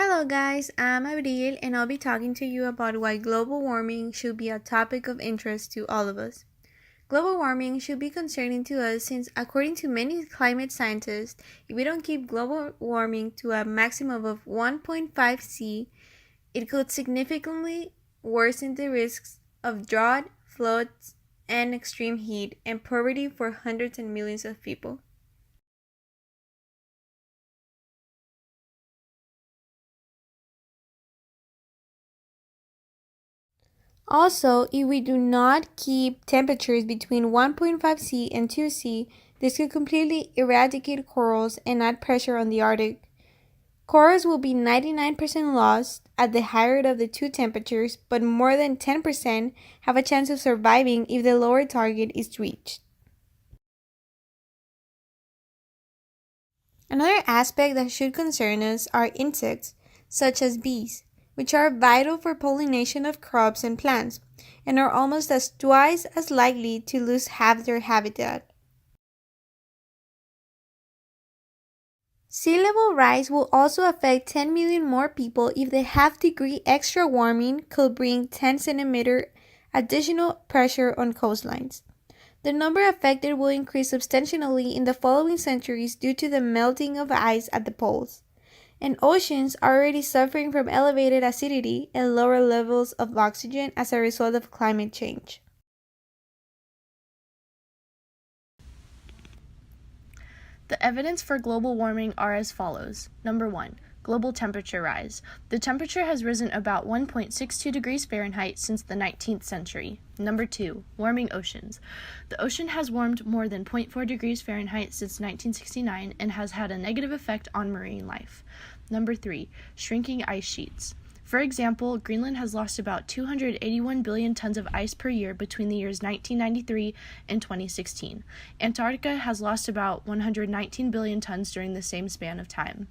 Hello guys, I'm Abril and I'll be talking to you about why global warming should be a topic of interest to all of us. Global warming should be concerning to us since according to many climate scientists, if we don't keep global warming to a maximum of 1.5 C, it could significantly worsen the risks of drought, floods, and extreme heat and poverty for hundreds and millions of people. Also, if we do not keep temperatures between 1.5 C and 2 C, this could completely eradicate corals and add pressure on the Arctic. Corals will be 99% lost at the higher of the two temperatures, but more than 10% have a chance of surviving if the lower target is reached. Another aspect that should concern us are insects, such as bees, which are vital for pollination of crops and plants, and are almost as twice as likely to lose half their habitat. Sea level rise will also affect 10 million more people if the half-degree extra warming could bring 10 centimeter additional pressure on coastlines. The number affected will increase substantially in the following centuries due to the melting of ice at the poles, and oceans are already suffering from elevated acidity and lower levels of oxygen as a result of climate change. The evidence for global warming are as follows. Number 1. Global temperature rise. The temperature has risen about 1.62 degrees Fahrenheit since the 19th century. Number 2. Warming oceans. The ocean has warmed more than zero point 0.4 degrees Fahrenheit since 1969 and has had a negative effect on marine life. Number 3. Shrinking ice sheets. For example, Greenland has lost about 281 billion tons of ice per year between the years 1993 and 2016. Antarctica has lost about 119 billion tons during the same span of time.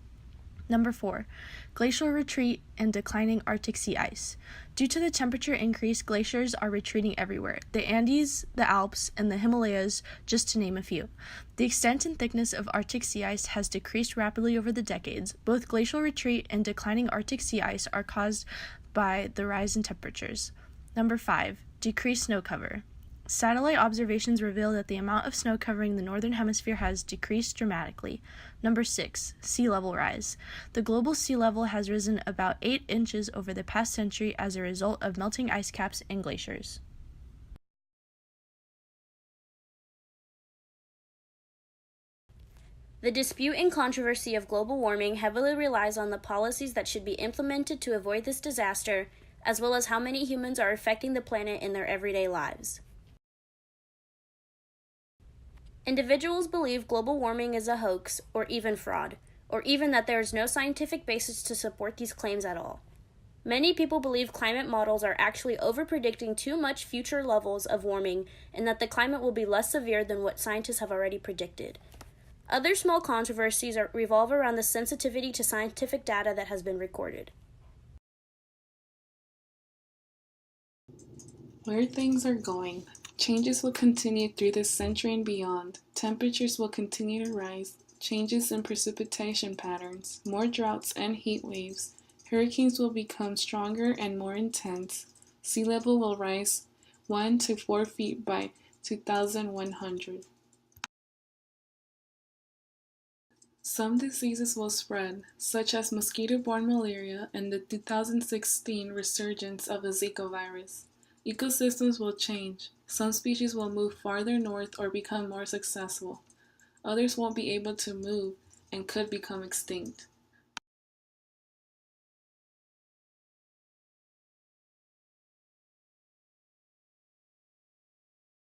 Number 4. Glacial retreat and declining Arctic sea ice. Due to the temperature increase, glaciers are retreating everywhere. The Andes, the Alps, and the Himalayas, just to name a few. The extent and thickness of Arctic sea ice has decreased rapidly over the decades. Both glacial retreat and declining Arctic sea ice are caused by the rise in temperatures. Number 5. Decreased snow cover. Satellite observations reveal that the amount of snow covering the northern hemisphere has decreased dramatically. Number 6. Sea level rise. The global sea level has risen about 8 inches over the past century as a result of melting ice caps and glaciers. The dispute and controversy of global warming heavily relies on the policies that should be implemented to avoid this disaster, as well as how many humans are affecting the planet in their everyday lives. Individuals believe global warming is a hoax or even fraud, or even that there is no scientific basis to support these claims at all. Many people believe climate models are actually overpredicting too much future levels of warming and that the climate will be less severe than what scientists have already predicted. Other small controversies revolve around the sensitivity to scientific data that has been recorded. Where things are going. Changes will continue through this century and beyond. Temperatures will continue to rise. Changes in precipitation patterns. More droughts and heat waves. Hurricanes will become stronger and more intense. Sea level will rise 1 to 4 feet by 2100. Some diseases will spread, such as mosquito-borne malaria and the 2016 resurgence of the Zika virus. Ecosystems will change. Some species will move farther north or become more successful. Others won't be able to move and could become extinct.